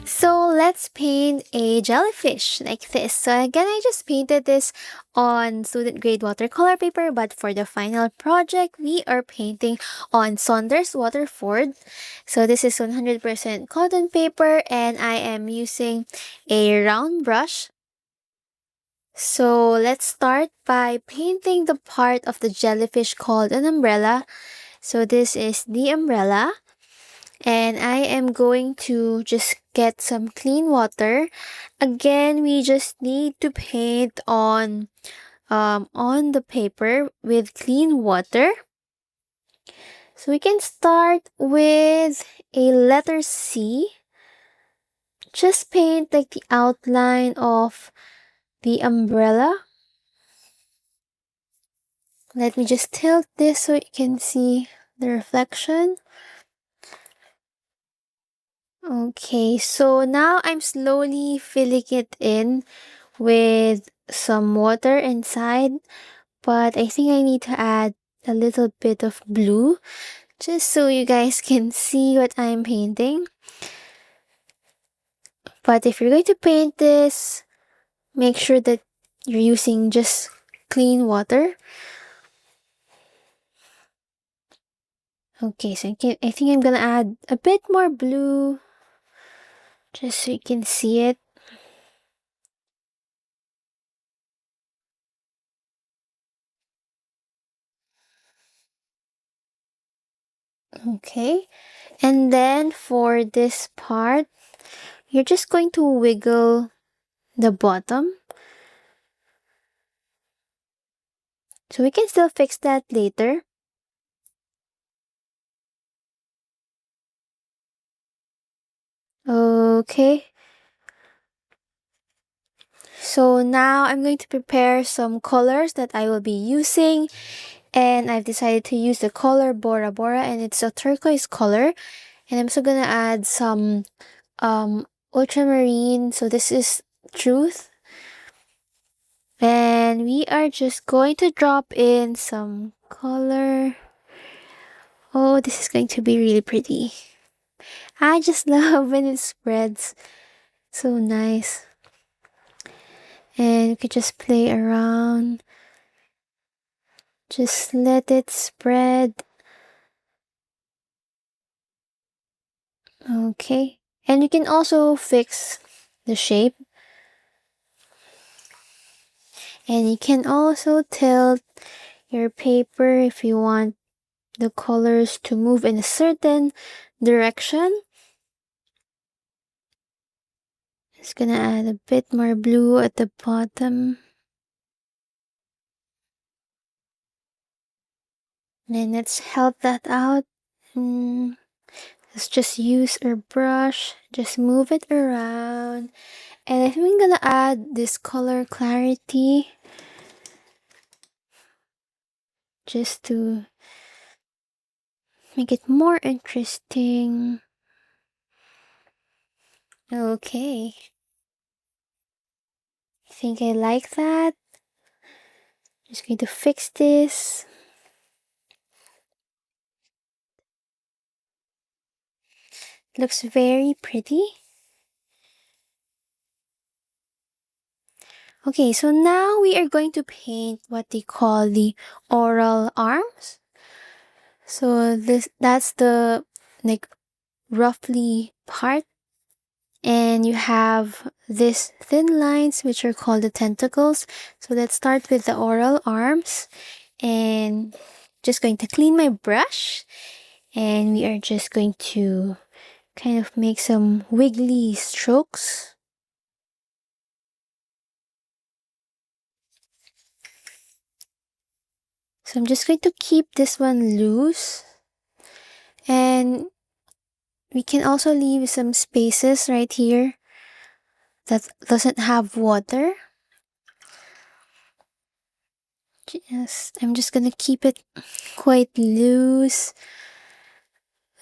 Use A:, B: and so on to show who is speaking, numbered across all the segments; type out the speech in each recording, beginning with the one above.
A: So let's paint a jellyfish like this. So again, I just painted this on student grade watercolor paper, but for the final project, we are painting on Saunders Waterford. So this is 100% cotton paper and I am using a round brush. So let's start by painting the part of the jellyfish called an umbrella. So this is the umbrella. And I am going to just get some clean water. Again, we just need to paint on the paper with clean water. So we can start with a letter C. Just paint like the outline of the umbrella. Let me just tilt this so you can see the reflection. Okay, so now I'm slowly filling it in with some water inside, but I think I need to add a little bit of blue just so you guys can see what I'm painting. But if you're going to paint this, make sure that you're using just clean water. Okay, so I think I'm gonna add a bit more blue just so you can see it. Okay, and then for this part, you're just going to wiggle the bottom. So we can still fix that later. Okay. So now I'm going to prepare some colors that I will be using. And I've decided to use the color Bora Bora and it's a turquoise color. And I'm also gonna add some ultramarine. So this is Truth. And we are just going to drop in some color. Oh, this is going to be really pretty. I just love when it spreads. So nice. And you could just play around. Just let it spread. Okay. And you can also fix the shape. And you can also tilt your paper if you want the colors to move in a certain direction. Just gonna add a bit more blue at the bottom. And let's help that out. Let's just use our brush. Just move it around. And I think I'm gonna add this color Clarity. Just to make it more interesting. Okay. I think I like that. Just going to fix this. Looks very pretty. Okay, so now we are going to paint what they call the oral arms. So that's the like roughly part. And you have these thin lines which are called the tentacles. So let's start with the oral arms. And just going to clean my brush. And we are just going to kind of make some wiggly strokes. So I'm just going to keep this one loose. And we can also leave some spaces right here that doesn't have water. I'm just gonna keep it quite loose.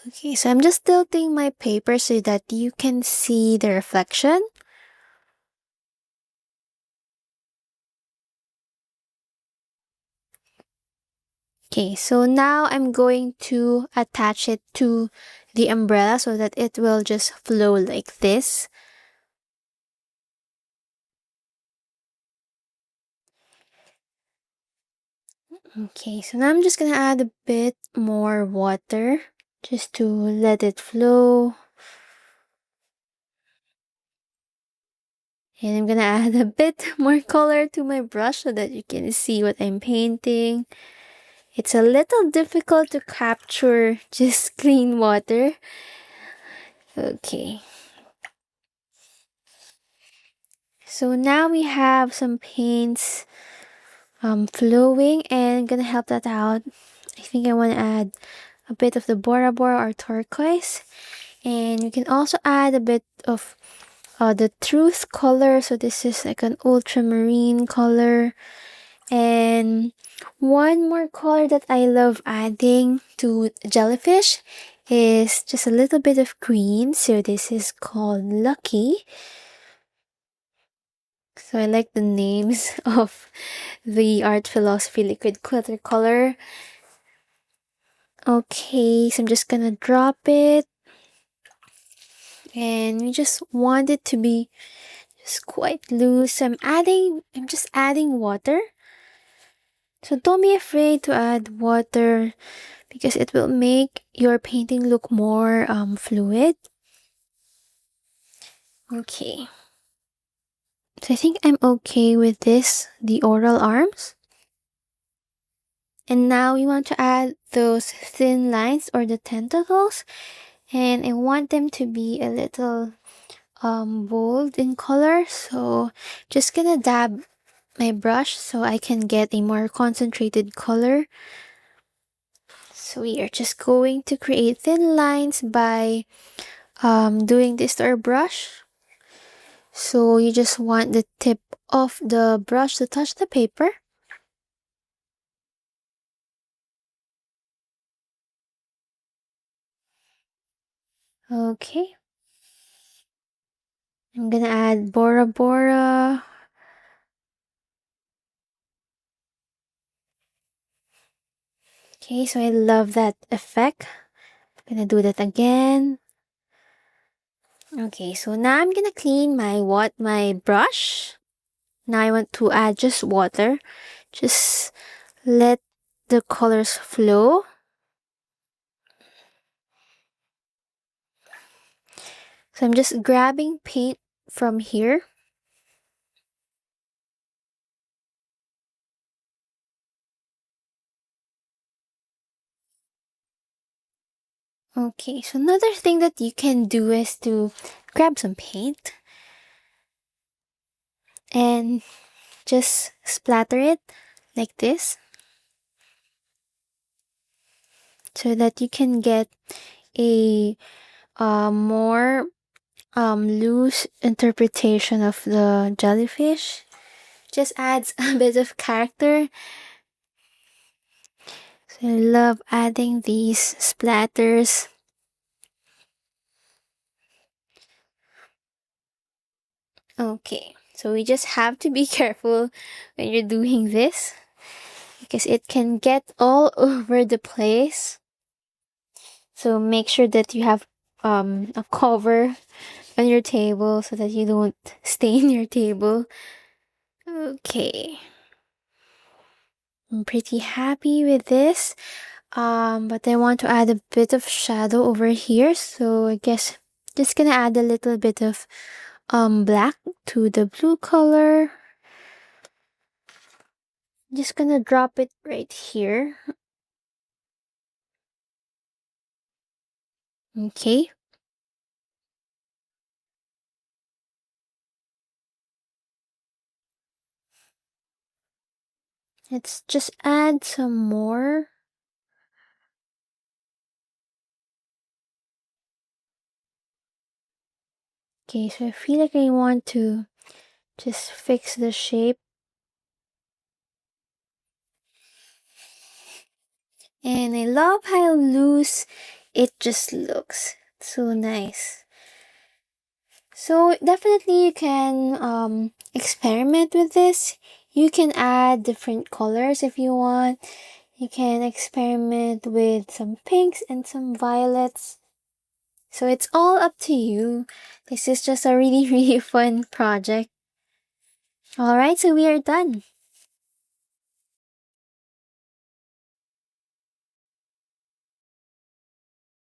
A: Okay, so I'm just tilting my paper so that you can see the reflection. Okay, so now I'm going to attach it to the umbrella so that it will just flow like this. Okay, so now I'm just gonna add a bit more water just to let it flow. And I'm gonna add a bit more color to my brush so that you can see what I'm painting. It's a little difficult to capture just clean water. Okay. So now we have some paints flowing, and I'm gonna help that out. I think I want to add a bit of the Bora Bora or turquoise, and you can also add a bit of the truth color. So this is like an ultramarine color. And one more color that I love adding to jellyfish is just a little bit of green. So this is called Lucky. So I like the names of the art philosophy liquid watercolor. Okay, so I'm just gonna drop it. And we just want it to be just quite loose. I'm just adding water. So don't be afraid to add water because it will make your painting look more fluid. Okay. So I think I'm okay with this, the oral arms. And now we want to add those thin lines or the tentacles. And I want them to be a little bold in color. So just gonna dab my brush so I can get a more concentrated color. So we are just going to create thin lines by doing this to our brush. So you just want the tip of the brush to touch the paper. Okay. I'm gonna add Bora Bora. Okay, so I love that effect. I'm gonna do that again. Okay, so now I'm gonna clean my brush. Now I want to add just water. Just let the colors flow. So I'm just grabbing paint from here. Okay, so another thing that you can do is to grab some paint and just splatter it like this so that you can get a more loose interpretation of the jellyfish. Just adds a bit of character. So I love adding these splatters. Okay, so we just have to be careful when you're doing this because it can get all over the place. So make sure that you have a cover on your table so that you don't stain your table. Okay. I'm pretty happy with this. But I want to add a bit of shadow over here. So I guess just gonna add a little bit of black to the blue color. Just gonna drop it right here. Okay. Let's just add some more. Okay, so I feel like I want to just fix the shape. And I love how loose it just looks. So nice. So definitely you can experiment with this. You can add different colors if you want. You can experiment with some pinks and some violets. So it's all up to you. This is just a really, really fun project. Alright, so we are done.